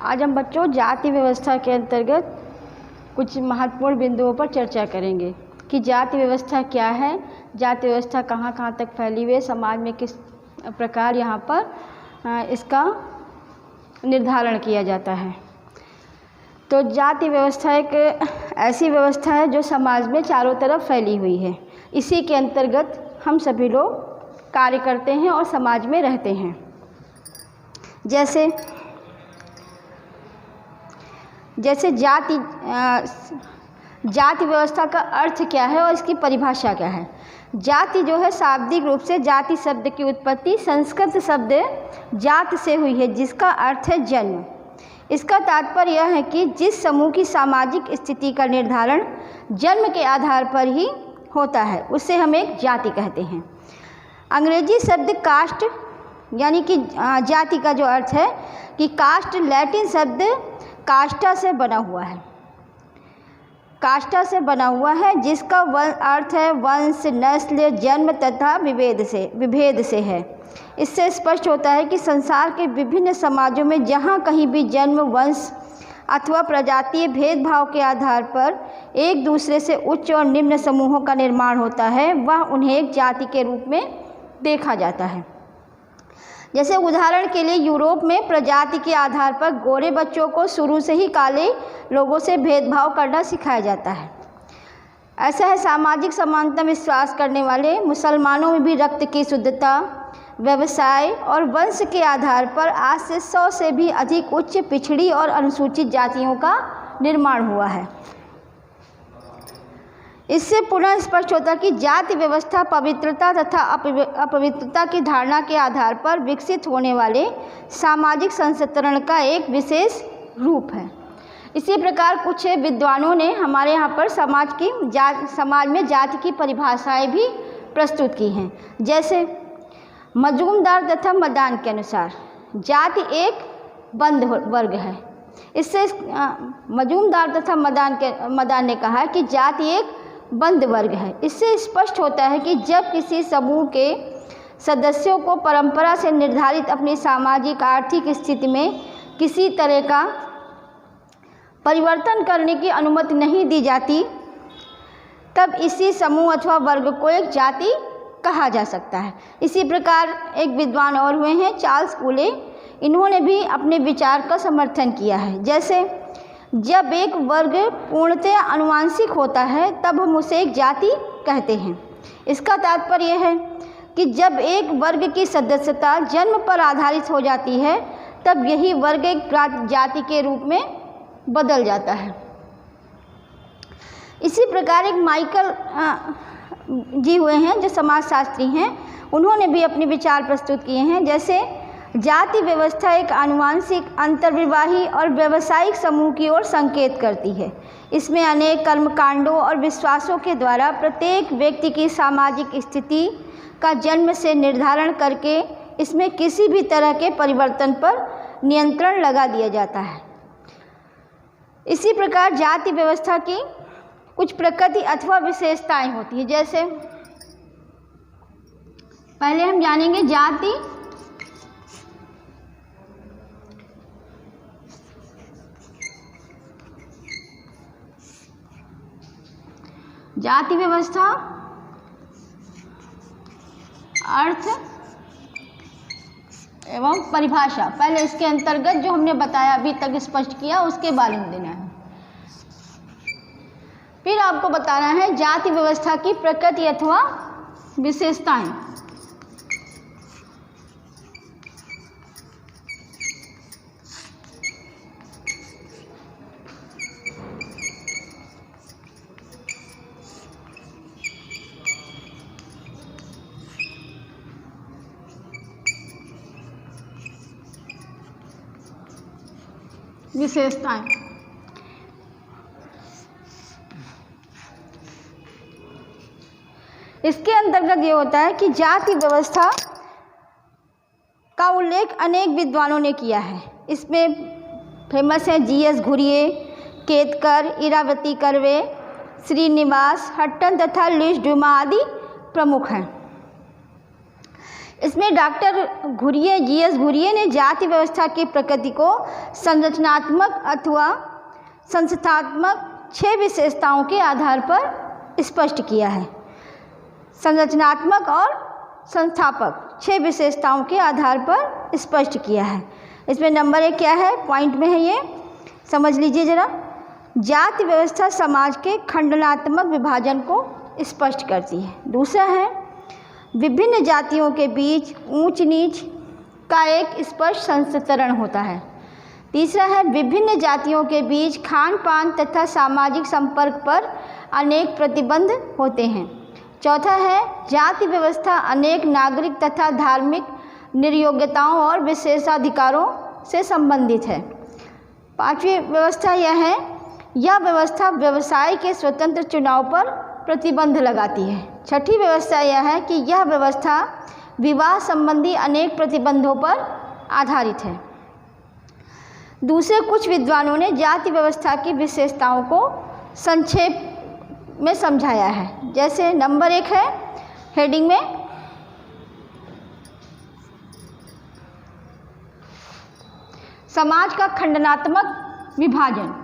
आज हम बच्चों जाति व्यवस्था के अंतर्गत कुछ महत्वपूर्ण बिंदुओं पर चर्चा करेंगे कि जाति व्यवस्था क्या है, जाति व्यवस्था कहाँ कहाँ तक फैली हुई है, समाज में किस प्रकार यहाँ पर इसका निर्धारण किया जाता है। तो जाति व्यवस्था एक ऐसी व्यवस्था है जो समाज में चारों तरफ फैली हुई है। इसी के अंतर्गत हम सभी लोग कार्य करते हैं और समाज में रहते हैं। जैसे जाति व्यवस्था का अर्थ क्या है और इसकी परिभाषा क्या है। जाति जो है शाब्दिक रूप से जाति शब्द की उत्पत्ति संस्कृत शब्द जात से हुई है, जिसका अर्थ है जन्म। इसका तात्पर्य यह है कि जिस समूह की सामाजिक स्थिति का निर्धारण जन्म के आधार पर ही होता है उसे हम एक जाति कहते हैं। अंग्रेजी शब्द कास्ट यानी कि जाति का जो अर्थ है कि कास्ट लैटिन शब्द कास्टा से बना हुआ है, कास्टा से बना हुआ है, जिसका अर्थ है वंश, नस्ल, जन्म तथा विभेद से है। इससे स्पष्ट होता है कि संसार के विभिन्न समाजों में जहाँ कहीं भी जन्म, वंश अथवा प्रजातीय भेदभाव के आधार पर एक दूसरे से उच्च और निम्न समूहों का निर्माण होता है, वह उन्हें एक जाति के रूप में देखा जाता है। जैसे उदाहरण के लिए यूरोप में प्रजाति के आधार पर गोरे बच्चों को शुरू से ही काले लोगों से भेदभाव करना सिखाया जाता है। ऐसा है सामाजिक समानता में विश्वास करने वाले मुसलमानों में भी रक्त की शुद्धता, व्यवसाय और वंश के आधार पर आज से 100 से भी अधिक उच्च, पिछड़ी और अनुसूचित जातियों का निर्माण हुआ है। इससे पुनः स्पष्ट होता है कि जाति व्यवस्था पवित्रता तथा अपवित्रता की धारणा के आधार पर विकसित होने वाले सामाजिक संस्करण का एक विशेष रूप है। इसी प्रकार कुछ विद्वानों ने हमारे यहाँ पर समाज में जाति की परिभाषाएं भी प्रस्तुत की हैं। जैसे मजूमदार तथा मदान के अनुसार जाति एक बंद वर्ग है। इससे मजूमदार तथा मदान ने कहा कि जाति एक बंद वर्ग है। इससे स्पष्ट होता है कि जब किसी समूह के सदस्यों को परंपरा से निर्धारित अपनी सामाजिक आर्थिक स्थिति में किसी तरह का परिवर्तन करने की अनुमति नहीं दी जाती, तब इसी समूह अथवा वर्ग को एक जाति कहा जा सकता है। इसी प्रकार एक विद्वान और हुए हैं चार्ल्स कूले, इन्होंने भी अपने विचार का समर्थन किया है। जैसे जब एक वर्ग पूर्णतः आनुवंशिक होता है तब हम उसे एक जाति कहते हैं। इसका तात्पर्य यह है कि जब एक वर्ग की सदस्यता जन्म पर आधारित हो जाती है तब यही वर्ग एक जाति के रूप में बदल जाता है। इसी प्रकार एक माइकल जी हुए हैं जो समाजशास्त्री हैं, उन्होंने भी अपने विचार प्रस्तुत किए हैं। जैसे जाति व्यवस्था एक आनुवंशिक, अंतर्विवाही और व्यावसायिक समूह की ओर संकेत करती है। इसमें अनेक कर्मकांडों और विश्वासों के द्वारा प्रत्येक व्यक्ति की सामाजिक स्थिति का जन्म से निर्धारण करके इसमें किसी भी तरह के परिवर्तन पर नियंत्रण लगा दिया जाता है। इसी प्रकार जाति व्यवस्था की कुछ प्रकृति अथवा विशेषताएं होती हैं। जैसे पहले हम जानेंगे जाति व्यवस्था अर्थ एवं परिभाषा। पहले इसके अंतर्गत जो हमने बताया अभी तक स्पष्ट किया उसके बारे में देना है। फिर आपको बताना है जाति व्यवस्था की प्रकृति अथवा विशेषताएं। इसके अंतर्गत ये होता है कि जाति व्यवस्था का उल्लेख अनेक विद्वानों ने किया है। इसमें फेमस हैं जीएस घुरिये, केतकर, इरावती कर्वे, श्रीनिवास हट्टन तथा लुईस ड्यूमा आदि प्रमुख हैं। इसमें डॉक्टर घुरिये GS घुरिये ने जाति व्यवस्था की प्रकृति को संरचनात्मक अथवा संस्थात्मक 6 विशेषताओं के आधार पर स्पष्ट किया है। संरचनात्मक और संस्थापक 6 विशेषताओं के आधार पर स्पष्ट किया है। इसमें नंबर 1 क्या है, पॉइंट में है, ये समझ लीजिए ज़रा। जाति व्यवस्था समाज के खंडनात्मक विभाजन को स्पष्ट करती है। दूसरा है विभिन्न जातियों के बीच ऊंच नीच का एक स्पष्ट संस्तरण होता है। तीसरा है विभिन्न जातियों के बीच खान पान तथा सामाजिक संपर्क पर अनेक प्रतिबंध होते हैं। चौथा है जाति व्यवस्था अनेक नागरिक तथा धार्मिक निर्योग्यताओं और विशेषाधिकारों से संबंधित है। पांचवी व्यवस्था यह है, यह व्यवस्था व्यवसाय के स्वतंत्र चुनाव पर प्रतिबंध लगाती है। छठी व्यवस्था यह है कि यह व्यवस्था विवाह संबंधी अनेक प्रतिबंधों पर आधारित है। दूसरे कुछ विद्वानों ने जाति व्यवस्था की विशेषताओं को संक्षेप में समझाया है। जैसे नंबर 1 है हेडिंग में, समाज का खंडनात्मक विभाजन।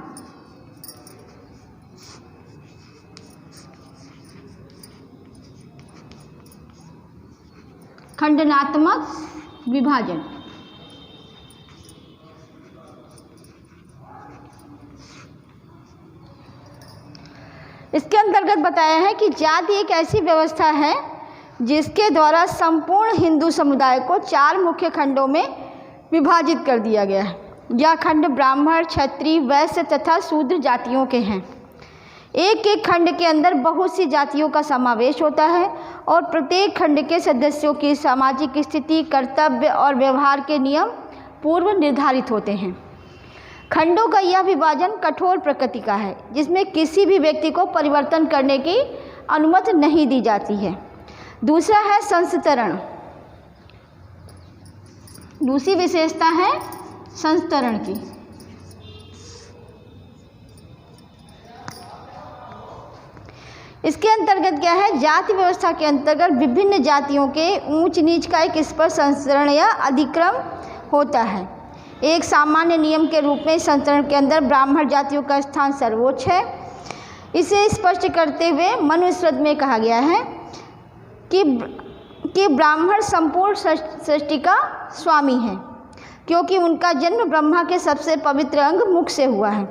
खंडनात्मक विभाजन इसके अंतर्गत बताया है कि जाति एक ऐसी व्यवस्था है जिसके द्वारा संपूर्ण हिंदू समुदाय को 4 मुख्य खंडों में विभाजित कर दिया गया है। यह खंड ब्राह्मण, क्षत्रिय, वैश्य तथा शूद्र जातियों के हैं। एक एक खंड के अंदर बहुत सी जातियों का समावेश होता है और प्रत्येक खंड के सदस्यों की सामाजिक स्थिति, कर्तव्य और व्यवहार के नियम पूर्व निर्धारित होते हैं। खंडों का यह विभाजन कठोर प्रकृति का है, जिसमें किसी भी व्यक्ति को परिवर्तन करने की अनुमति नहीं दी जाती है। दूसरा है संस्तरण। दूसरी विशेषता है संस्तरण की। इसके अंतर्गत क्या है, जाति व्यवस्था के अंतर्गत विभिन्न जातियों के ऊंच नीच का एक स्पष्ट संस्तरण या अधिक्रम होता है। एक सामान्य नियम के रूप में संस्तरण के अंदर ब्राह्मण जातियों का स्थान सर्वोच्च है। इसे स्पष्ट करते हुए मनुस्मृति में कहा गया है कि ब्राह्मण संपूर्ण सृष्टि का स्वामी है, क्योंकि उनका जन्म ब्रह्मा के सबसे पवित्र अंग मुख से हुआ है।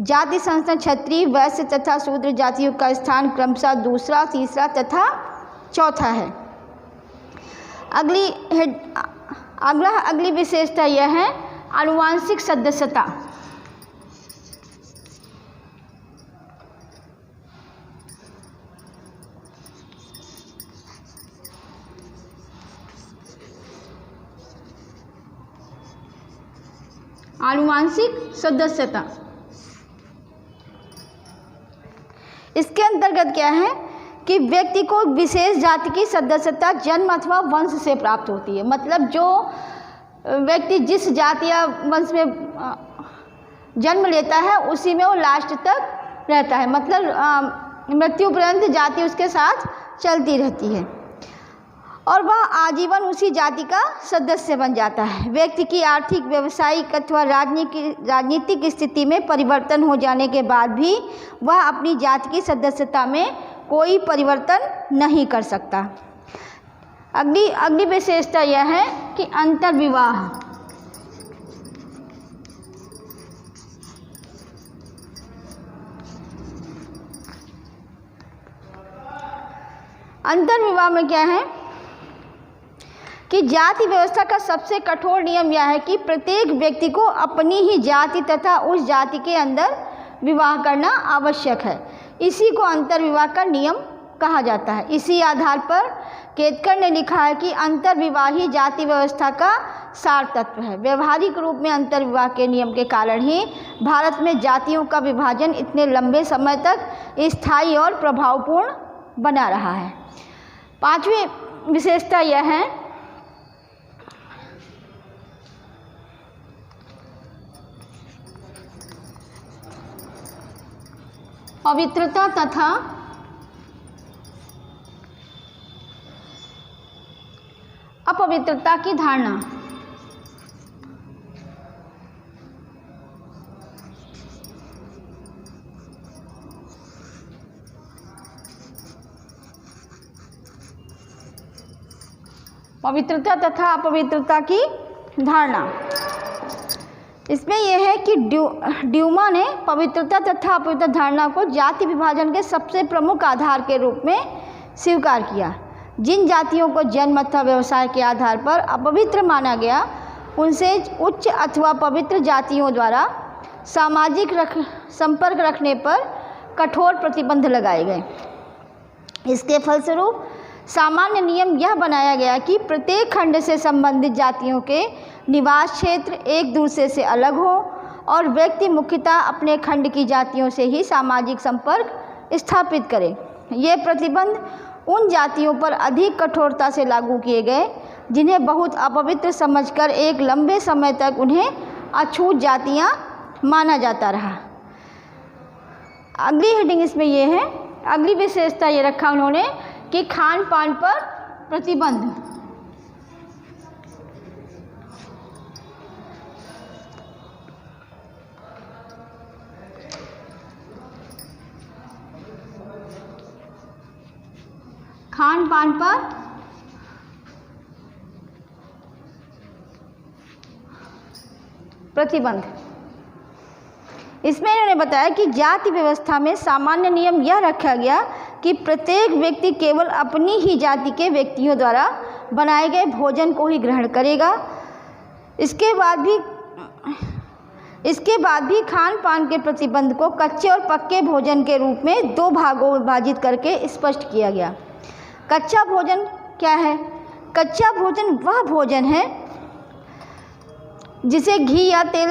जाति संस्थान क्षत्रिय, वैश्य तथा शूद्र जातियों का स्थान क्रमशः दूसरा, तीसरा तथा चौथा है। अगली विशेषता यह है आनुवांशिक सदस्यता। आनुवांशिक सदस्यता इसके अंतर्गत क्या है कि व्यक्ति को विशेष जाति की सदस्यता जन्म अथवा वंश से प्राप्त होती है। मतलब जो व्यक्ति जिस जाति या वंश में जन्म लेता है उसी में वो लास्ट तक रहता है। मतलब मृत्यु पर्यंत जाति उसके साथ चलती रहती है और वह आजीवन उसी जाति का सदस्य बन जाता है। व्यक्ति की आर्थिक, व्यावसायिक अथवा राजनीतिक स्थिति में परिवर्तन हो जाने के बाद भी वह अपनी जाति की सदस्यता में कोई परिवर्तन नहीं कर सकता। अगली विशेषता यह है कि अंतर्विवाह। अंतर्विवाह में क्या है कि जाति व्यवस्था का सबसे कठोर नियम यह है कि प्रत्येक व्यक्ति को अपनी ही जाति तथा उस जाति के अंदर विवाह करना आवश्यक है। इसी को अंतर्विवाह का नियम कहा जाता है। इसी आधार पर केतकर ने लिखा है कि अंतर्विवाह ही जाति व्यवस्था का सार तत्व है। व्यवहारिक रूप में अंतर्विवाह के नियम के कारण ही भारत में जातियों का विभाजन इतने लंबे समय तक स्थायी और प्रभावपूर्ण बना रहा है। 5वीं विशेषता यह है पवित्रता तथा अपवित्रता की धारणा। पवित्रता तथा अपवित्रता की धारणा, इसमें यह है कि ड्यूमा ने पवित्रता तथा अपवित्रता धारणा को जाति विभाजन के सबसे प्रमुख आधार के रूप में स्वीकार किया। जिन जातियों को जन्म अथवा व्यवसाय के आधार पर अपवित्र माना गया, उनसे उच्च अथवा पवित्र जातियों द्वारा सामाजिक संपर्क रखने पर कठोर प्रतिबंध लगाए गए। इसके फलस्वरूप सामान्य नियम यह बनाया गया कि प्रत्येक खंड से संबंधित जातियों के निवास क्षेत्र एक दूसरे से अलग हो और व्यक्ति मुख्यतः अपने खंड की जातियों से ही सामाजिक संपर्क स्थापित करें। ये प्रतिबंध उन जातियों पर अधिक कठोरता से लागू किए गए जिन्हें बहुत अपवित्र समझकर एक लंबे समय तक उन्हें अछूत जातियां माना जाता रहा। अगली हेडिंग इसमें ये है, अगली विशेषता ये रखा उन्होंने कि खान पान पर प्रतिबंध। खान पान पर प्रतिबंध। इसमें इन्होंने बताया कि जाति व्यवस्था में सामान्य नियम यह रखा गया कि प्रत्येक व्यक्ति केवल अपनी ही जाति के व्यक्तियों द्वारा बनाए गए भोजन को ही ग्रहण करेगा। इसके बाद भी खान पान के प्रतिबंध को कच्चे और पक्के भोजन के रूप में दो भागों में विभाजित करके स्पष्ट किया गया। कच्चा भोजन क्या है? कच्चा भोजन वह भोजन है जिसे घी या तेल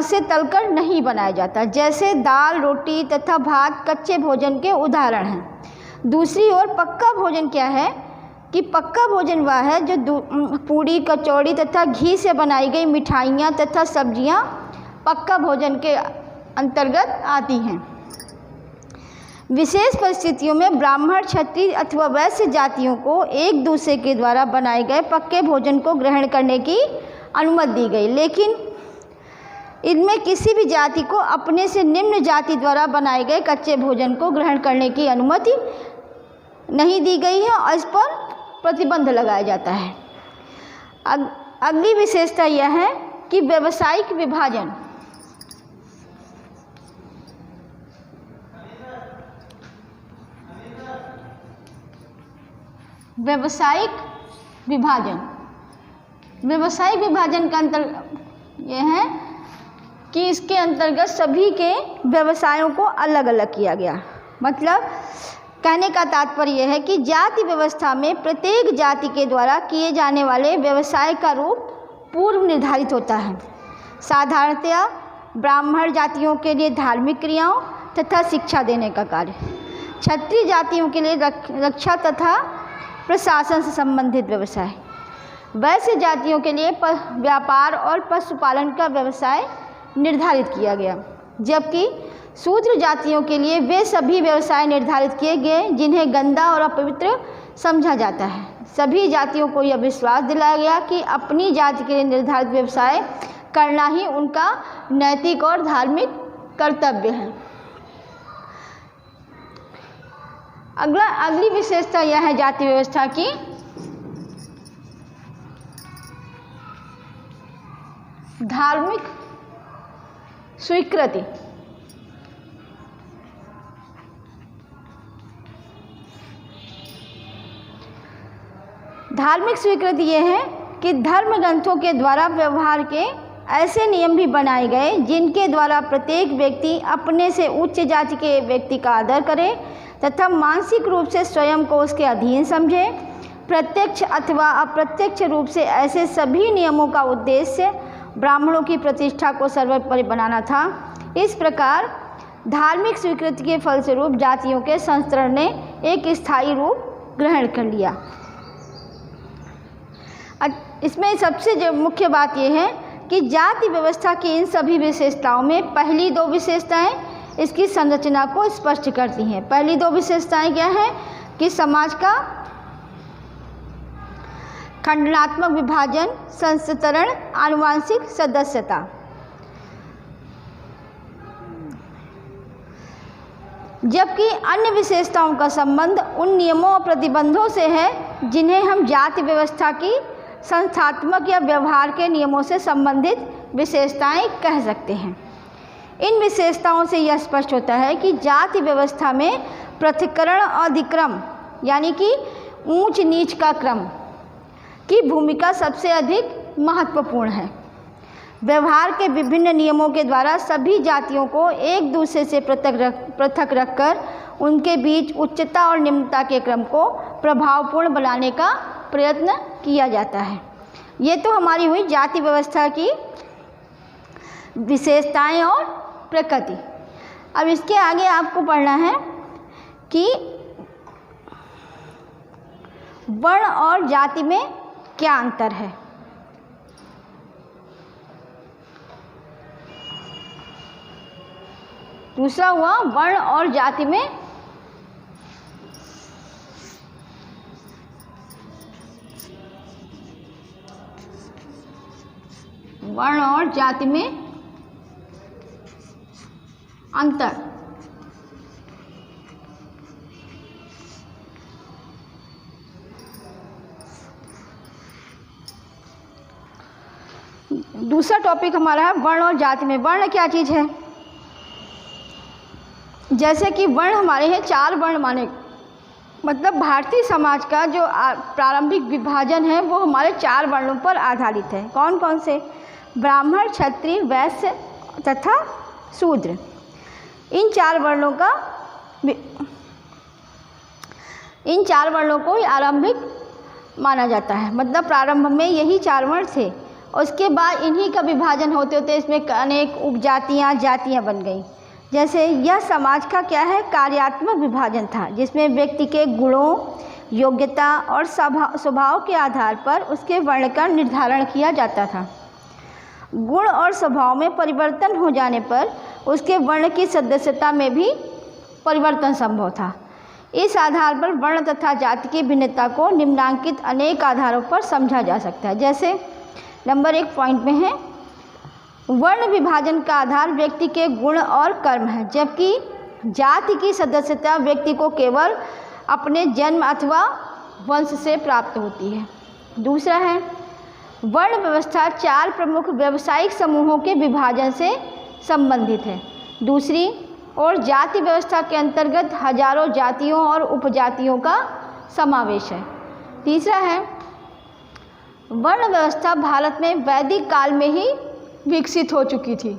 से तलकर नहीं बनाया जाता, जैसे दाल, रोटी तथा भात कच्चे भोजन के उदाहरण हैं। दूसरी ओर पक्का भोजन क्या है कि पक्का भोजन वह है जो पूड़ी, कचौड़ी तथा घी से बनाई गई मिठाइयाँ तथा सब्जियाँ पक्का भोजन के अंतर्गत आती हैं। विशेष परिस्थितियों में ब्राह्मण, क्षत्रिय अथवा वैश्य जातियों को एक दूसरे के द्वारा बनाए गए पक्के भोजन को ग्रहण करने की अनुमति दी गई, लेकिन इनमें किसी भी जाति को अपने से निम्न जाति द्वारा बनाए गए कच्चे भोजन को ग्रहण करने की अनुमति नहीं दी गई है और इस पर प्रतिबंध लगाया जाता है। अगली विशेषता यह है कि व्यावसायिक विभाजन। व्यावसायिक विभाजन का अंतर यह है कि इसके अंतर्गत सभी के व्यवसायों को अलग अलग किया गया। मतलब कहने का तात्पर्य यह है कि जाति व्यवस्था में प्रत्येक जाति के द्वारा किए जाने वाले व्यवसाय का रूप पूर्व निर्धारित होता है। साधारणतया ब्राह्मण जातियों के लिए धार्मिक क्रियाओं तथा शिक्षा देने का कार्य, क्षत्रिय जातियों के लिए रक्षा तथा प्रशासन से संबंधित व्यवसाय, वैश्य जातियों के लिए व्यापार और पशुपालन का व्यवसाय निर्धारित किया गया, जबकि शूद्र जातियों के लिए वे सभी व्यवसाय निर्धारित किए गए जिन्हें गंदा और अपवित्र समझा जाता है। सभी जातियों को यह विश्वास दिलाया गया कि अपनी जाति के लिए निर्धारित व्यवसाय करना ही उनका नैतिक और धार्मिक कर्तव्य है। अगली विशेषता यह है जाति व्यवस्था की धार्मिक स्वीकृति। धार्मिक स्वीकृति यह है कि धर्म ग्रंथों के द्वारा व्यवहार के ऐसे नियम भी बनाए गए जिनके द्वारा प्रत्येक व्यक्ति अपने से उच्च जाति के व्यक्ति का आदर करे तथा मानसिक रूप से स्वयं को उसके अधीन समझे। प्रत्यक्ष अथवा अप्रत्यक्ष रूप से ऐसे सभी नियमों का उद्देश्य ब्राह्मणों की प्रतिष्ठा को सर्वोपरि बनाना था। इस प्रकार धार्मिक स्वीकृति के फलस्वरूप जातियों के संस्करण ने एक स्थायी रूप ग्रहण कर लिया। इसमें सबसे जो मुख्य बात यह है कि जाति व्यवस्था की इन सभी विशेषताओं में पहली दो विशेषताएं इसकी संरचना को स्पष्ट करती हैं। पहली दो विशेषताएं क्या हैं कि समाज का खंडनात्मक विभाजन, संस्तरण, आनुवांशिक सदस्यता। जबकि अन्य विशेषताओं का संबंध उन नियमों और प्रतिबंधों से है जिन्हें हम जाति व्यवस्था की संस्थात्मक या व्यवहार के नियमों से संबंधित विशेषताएं कह सकते हैं। इन विशेषताओं से यह स्पष्ट होता है कि जाति व्यवस्था में पृथक्करण और अधिक्रम यानी कि ऊंच नीच का क्रम की भूमिका सबसे अधिक महत्वपूर्ण है। व्यवहार के विभिन्न नियमों के द्वारा सभी जातियों को एक दूसरे से पृथक रखकर उनके बीच उच्चता और निम्नता के क्रम को प्रभावपूर्ण बनाने का प्रयत्न किया जाता है। ये तो हमारी हुई जाति व्यवस्था की विशेषताएं और प्रकृति। अब इसके आगे आपको पढ़ना है कि वर्ण और जाति में क्या अंतर है। दूसरा हुआ वर्ण और जाति में अंतर। दूसरा टॉपिक हमारा है वर्ण और जाति में। वर्ण क्या चीज़ है? जैसे कि वर्ण हमारे हैं 4 वर्ण माने, मतलब भारतीय समाज का जो प्रारंभिक विभाजन है वो हमारे 4 वर्णों पर आधारित है। कौन कौन से? ब्राह्मण, क्षत्रिय, वैश्य तथा शूद्र। इन 4 वर्णों को ही आरंभिक माना जाता है, मतलब प्रारंभ में यही 4 वर्ण थे। उसके बाद इन्हीं का विभाजन होते होते इसमें अनेक उपजातियाँ, जातियाँ बन गई। जैसे यह समाज का क्या है? कार्यात्मक विभाजन था, जिसमें व्यक्ति के गुणों, योग्यता और स्वभाव के आधार पर उसके वर्ण का निर्धारण किया जाता था। गुण और स्वभाव में परिवर्तन हो जाने पर उसके वर्ण की सदस्यता में भी परिवर्तन संभव था। इस आधार पर वर्ण तथा जाति की भिन्नता को निम्नांकित अनेक आधारों पर समझा जा सकता है। जैसे नंबर 1 पॉइंट में है, वर्ण विभाजन का आधार व्यक्ति के गुण और कर्म है, जबकि जाति की सदस्यता व्यक्ति को केवल अपने जन्म अथवा वंश से प्राप्त होती है। दूसरा है, वर्ण व्यवस्था 4 प्रमुख व्यावसायिक समूहों के विभाजन से संबंधित है। दूसरी और जाति व्यवस्था के अंतर्गत हजारों जातियों और उपजातियों का समावेश है। तीसरा है, वर्ण व्यवस्था भारत में वैदिक काल में ही विकसित हो चुकी थी,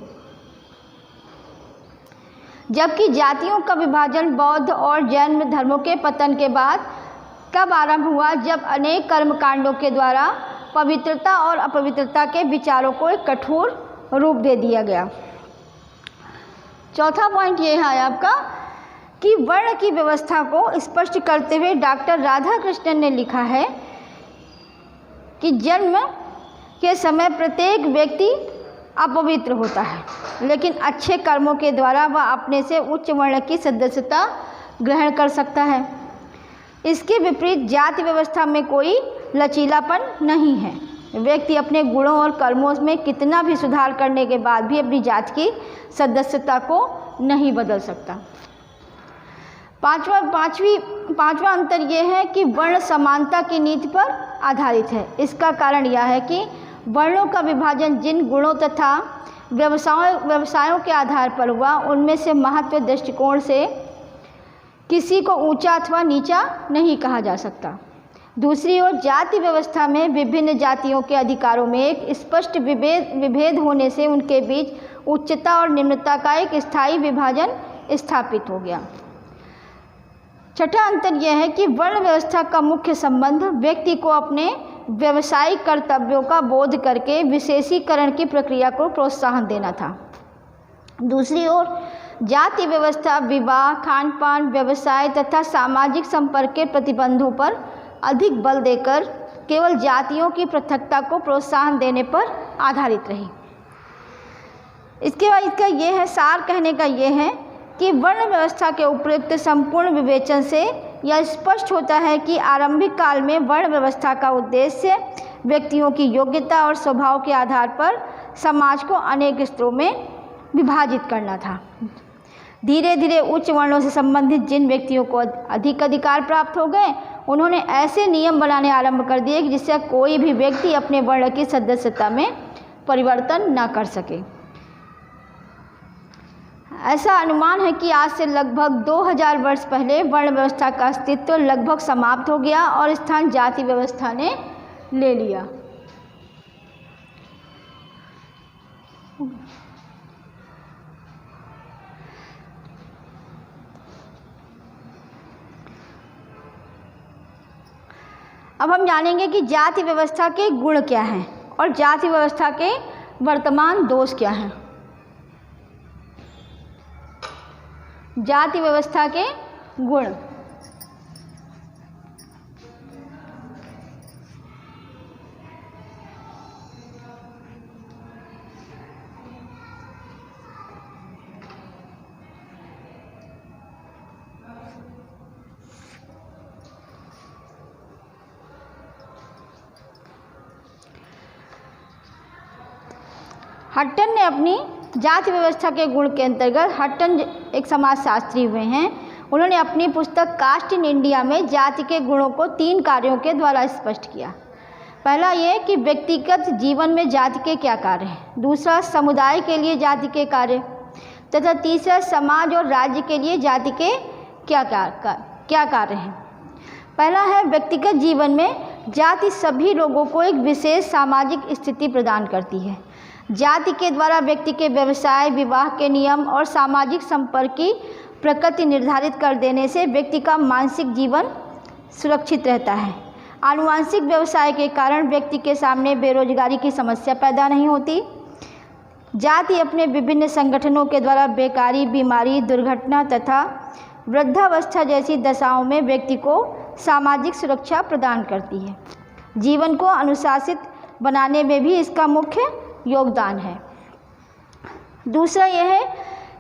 जबकि जातियों का विभाजन बौद्ध और जैन धर्मों के पतन के बाद कब आरंभ हुआ? जब अनेक कर्मकांडों के द्वारा पवित्रता और अपवित्रता के विचारों को एक कठोर रूप दे दिया गया। चौथा पॉइंट ये है आपका कि वर्ण की व्यवस्था को स्पष्ट करते हुए डॉक्टर राधाकृष्णन ने लिखा है कि जन्म के समय प्रत्येक व्यक्ति अपवित्र होता है, लेकिन अच्छे कर्मों के द्वारा वह अपने से उच्च वर्ण की सदस्यता ग्रहण कर सकता है। इसके विपरीत जाति व्यवस्था में कोई लचीलापन नहीं है। व्यक्ति अपने गुणों और कर्मों में कितना भी सुधार करने के बाद भी अपनी जाति की सदस्यता को नहीं बदल सकता। पांचवा अंतर यह है कि वर्ण समानता की नीति पर आधारित है। इसका कारण यह है कि वर्णों का विभाजन जिन गुणों तथा व्यवसायों के आधार पर हुआ, उनमें से महत्व दृष्टिकोण से किसी को ऊंचा अथवा नीचा नहीं कहा जा सकता। दूसरी ओर जाति व्यवस्था में विभिन्न जातियों के अधिकारों में एक स्पष्ट विभेद होने से उनके बीच उच्चता और निम्नता का एक स्थायी विभाजन स्थापित हो गया। छठा अंतर यह है कि वर्ण व्यवस्था का मुख्य संबंध व्यक्ति को अपने व्यवसायिक कर्तव्यों का बोध करके विशेषीकरण की प्रक्रिया को प्रोत्साहन देना था। दूसरी ओर जाति व्यवस्था विवाह, खान पान, व्यवसाय तथा सामाजिक संपर्क के प्रतिबंधों पर अधिक बल देकर केवल जातियों की पृथकता को प्रोत्साहन देने पर आधारित रही। इसके बाद इसका यह है, सार कहने का यह है कि वर्ण व्यवस्था के उपयुक्त संपूर्ण विवेचन से यह स्पष्ट होता है कि आरंभिक काल में वर्ण व्यवस्था का उद्देश्य व्यक्तियों की योग्यता और स्वभाव के आधार पर समाज को अनेक स्तरों में विभाजित करना था। धीरे धीरे उच्च वर्णों से संबंधित जिन व्यक्तियों को अधिक अधिकार प्राप्त हो गए, उन्होंने ऐसे नियम बनाने आरंभ कर दिए कि जिससे कोई भी व्यक्ति अपने वर्ण की सदस्यता में परिवर्तन न कर सके। ऐसा अनुमान है कि आज से लगभग 2000 वर्ष पहले वर्ण व्यवस्था का अस्तित्व लगभग समाप्त हो गया और स्थान जाति व्यवस्था ने ले लिया। अब हम जानेंगे कि जाति व्यवस्था के गुण क्या हैं और जाति व्यवस्था के वर्तमान दोष क्या हैं। जाति व्यवस्था के गुण। हट्टन ने अपनी जाति व्यवस्था के गुण के अंतर्गत, हट्टन एक समाजशास्त्री हुए हैं, उन्होंने अपनी पुस्तक कास्ट इन इंडिया में जाति के गुणों को 3 कार्यों के द्वारा स्पष्ट किया। पहला ये कि व्यक्तिगत जीवन में जाति के क्या कार्य हैं, दूसरा समुदाय के लिए जाति के कार्य, तथा तीसरा समाज और राज्य के लिए जाति के क्या कार्य हैं। पहला है व्यक्तिगत जीवन में जाति सभी लोगों को एक विशेष सामाजिक स्थिति प्रदान करती है। जाति के द्वारा व्यक्ति के व्यवसाय, विवाह के नियम और सामाजिक संपर्क की प्रकृति निर्धारित कर देने से व्यक्ति का मानसिक जीवन सुरक्षित रहता है। आनुवांशिक व्यवसाय के कारण व्यक्ति के सामने बेरोजगारी की समस्या पैदा नहीं होती। जाति अपने विभिन्न संगठनों के द्वारा बेकारी, बीमारी, दुर्घटना तथा वृद्धावस्था जैसी दशाओं में व्यक्ति को सामाजिक सुरक्षा प्रदान करती है। जीवन को अनुशासित बनाने में भी इसका मुख्य योगदान है। दूसरा यह है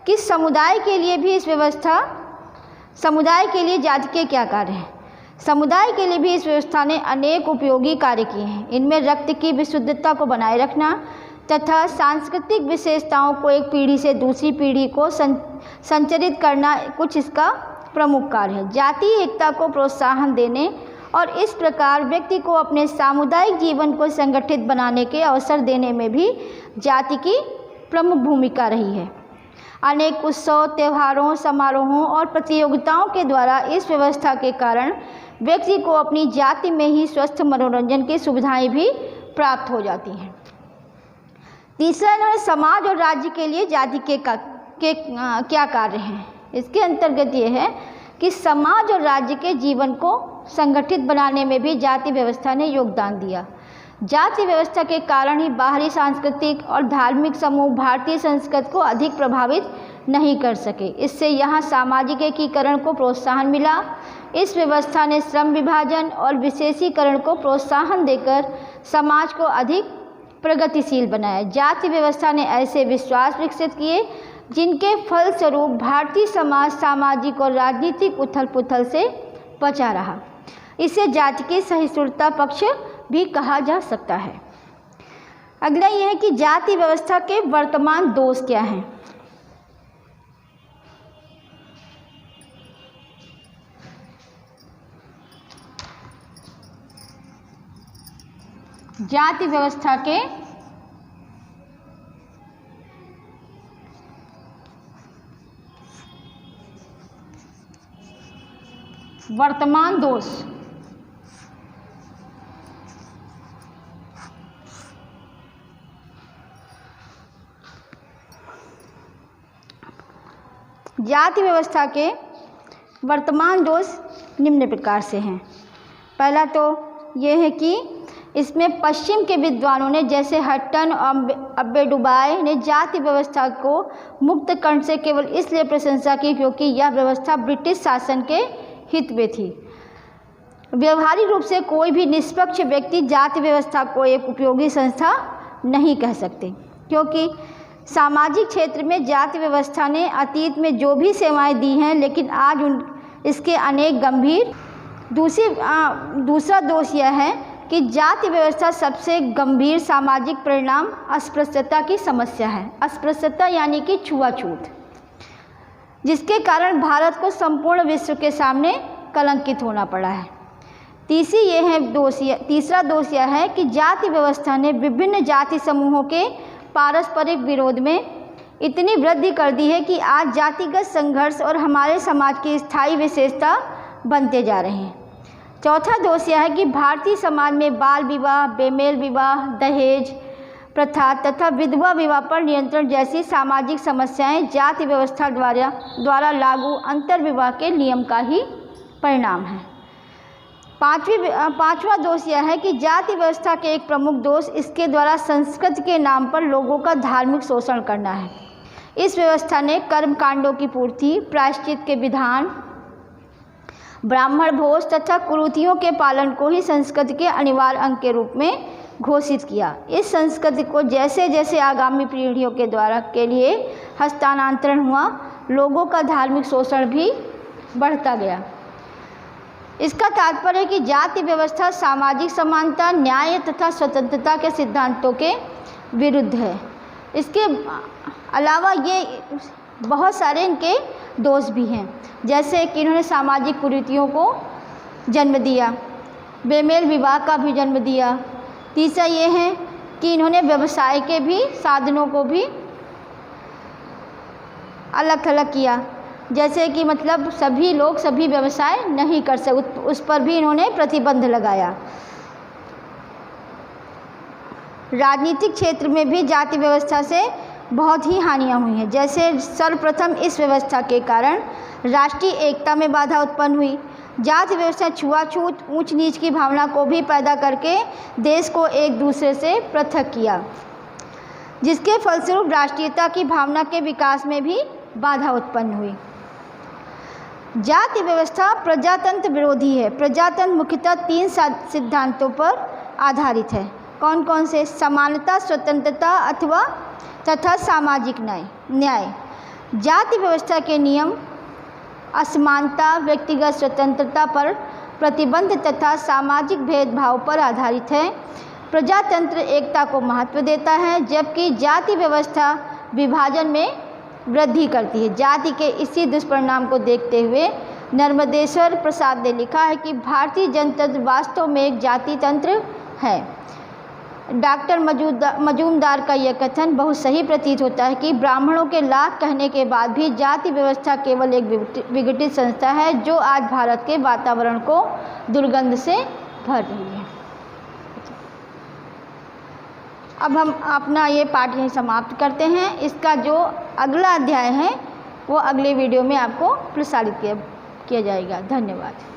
कि समुदाय के लिए भी समुदाय के लिए जाति के क्या कार्य हैं। समुदाय के लिए भी इस व्यवस्था ने अनेक उपयोगी कार्य किए हैं। इनमें रक्त की विशुद्धता को बनाए रखना तथा सांस्कृतिक विशेषताओं को एक पीढ़ी से दूसरी पीढ़ी को संचरित करना कुछ इसका प्रमुख कार्य है। जाति एकता को प्रोत्साहन देने और इस प्रकार व्यक्ति को अपने सामुदायिक जीवन को संगठित बनाने के अवसर देने में भी जाति की प्रमुख भूमिका रही है। अनेक उत्सव, त्योहारों, समारोहों और प्रतियोगिताओं के द्वारा इस व्यवस्था के कारण व्यक्ति को अपनी जाति में ही स्वस्थ मनोरंजन की सुविधाएं भी प्राप्त हो जाती हैं। तीसरा, इन्होंने समाज और राज्य के लिए जाति के क्या कार्य हैं। इसके अंतर्गत ये है कि समाज और राज्य के जीवन को संगठित बनाने में भी जाति व्यवस्था ने योगदान दिया। जाति व्यवस्था के कारण ही बाहरी सांस्कृतिक और धार्मिक समूह भारतीय संस्कृति को अधिक प्रभावित नहीं कर सके। इससे यहाँ सामाजिक एकीकरण को प्रोत्साहन मिला। इस व्यवस्था ने श्रम विभाजन और विशेषीकरण को प्रोत्साहन देकर समाज को अधिक प्रगतिशील बनाया। जाति व्यवस्था ने ऐसे विश्वास विकसित किए जिनके फलस्वरूप भारतीय समाज सामाजिक और राजनीतिक उथल पुथल से बचा रहा। इसे जाति के सहिष्णुता पक्ष भी कहा जा सकता है। अगला यह है कि जाति व्यवस्था के वर्तमान दोष क्या हैं। जाति व्यवस्था के वर्तमान दोष। जाति व्यवस्था के वर्तमान दोष निम्न प्रकार से हैं। पहला तो यह है कि इसमें पश्चिम के विद्वानों ने जैसे हट्टन और अब्बेडुबाई ने जाति व्यवस्था को मुक्त कर्ण से केवल इसलिए प्रशंसा की क्योंकि यह व्यवस्था ब्रिटिश शासन के हित में थी। व्यवहारिक रूप से कोई भी निष्पक्ष व्यक्ति जाति व्यवस्था को एक उपयोगी संस्था नहीं कह सकते, क्योंकि सामाजिक क्षेत्र में जाति व्यवस्था ने अतीत में जो भी सेवाएं दी हैं, लेकिन आज इसके अनेक गंभीर दूसरा दोष यह है कि जाति व्यवस्था सबसे गंभीर सामाजिक परिणाम अस्पृश्यता की समस्या है। अस्पृश्यता यानी कि छुआछूत, जिसके कारण भारत को संपूर्ण विश्व के सामने कलंकित होना पड़ा है। तीसरा दोष यह है कि जाति व्यवस्था ने विभिन्न जाति समूहों के पारस्परिक विरोध में इतनी वृद्धि कर दी है कि आज जातिगत संघर्ष और हमारे समाज की स्थायी विशेषता बनते जा रहे हैं। चौथा दोष यह है कि भारतीय समाज में बाल विवाह, बेमेल विवाह, दहेज प्रथा तथा विधवा विवाह पर नियंत्रण जैसी सामाजिक समस्याएं जाति व्यवस्था द्वारा लागू अंतर्विवाह के नियम का ही परिणाम है। पांचवा दोष यह है कि जाति व्यवस्था के एक प्रमुख दोष इसके द्वारा संस्कृति के नाम पर लोगों का धार्मिक शोषण करना है। इस व्यवस्था ने कर्म कांडों की पूर्ति, प्रायश्चित के विधान, ब्राह्मण भोज तथा कुरीतियों के पालन को ही संस्कृति के अनिवार्य अंग के रूप में घोषित किया। इस संस्कृति को जैसे जैसे आगामी पीढ़ियों के लिए हस्तांतरण हुआ, लोगों का धार्मिक शोषण भी बढ़ता गया। इसका तात्पर्य है कि जाति व्यवस्था सामाजिक समानता, न्याय तथा स्वतंत्रता के सिद्धांतों के विरुद्ध है। इसके अलावा ये बहुत सारे इनके दोष भी हैं, जैसे कि इन्होंने सामाजिक कुरीतियों को जन्म दिया, बेमेल विवाह का भी जन्म दिया। तीसरा ये है कि इन्होंने व्यवसाय के भी साधनों को भी अलग थलग किया, जैसे कि मतलब सभी लोग सभी व्यवसाय नहीं कर सकते, उस पर भी इन्होंने प्रतिबंध लगाया। राजनीतिक क्षेत्र में भी जाति व्यवस्था से बहुत ही हानियां हुई हैं। जैसे सर्वप्रथम इस व्यवस्था के कारण राष्ट्रीय एकता में बाधा उत्पन्न हुई। जाति व्यवस्था छुआछूत, ऊंच नीच की भावना को भी पैदा करके देश को एक दूसरे से पृथक किया, जिसके फलस्वरूप राष्ट्रीयता की भावना के विकास में भी बाधा उत्पन्न हुई। जाति व्यवस्था प्रजातंत्र विरोधी है। प्रजातंत्र मुख्यतः 3 सिद्धांतों पर आधारित है। कौन कौन से? समानता, स्वतंत्रता तथा सामाजिक न्याय। जाति व्यवस्था के नियम असमानता, व्यक्तिगत स्वतंत्रता पर प्रतिबंध तथा सामाजिक भेदभाव पर आधारित है। प्रजातंत्र एकता को महत्व देता है, जबकि जाति व्यवस्था विभाजन में वृद्धि करती है। जाति के इसी दुष्परिणाम को देखते हुए नर्मदेश्वर प्रसाद ने लिखा है कि भारतीय जनतंत्र वास्तव में एक जाति तंत्र है। डॉक्टर मजूमदार का यह कथन बहुत सही प्रतीत होता है कि ब्राह्मणों के लाख कहने के बाद भी जाति व्यवस्था केवल एक विघटित संस्था है जो आज भारत के वातावरण को दुर्गंध से भर रही है। अब हम अपना ये पाठ यहीं समाप्त करते हैं। इसका जो अगला अध्याय है वो अगले वीडियो में आपको प्रसारित किया जाएगा। धन्यवाद।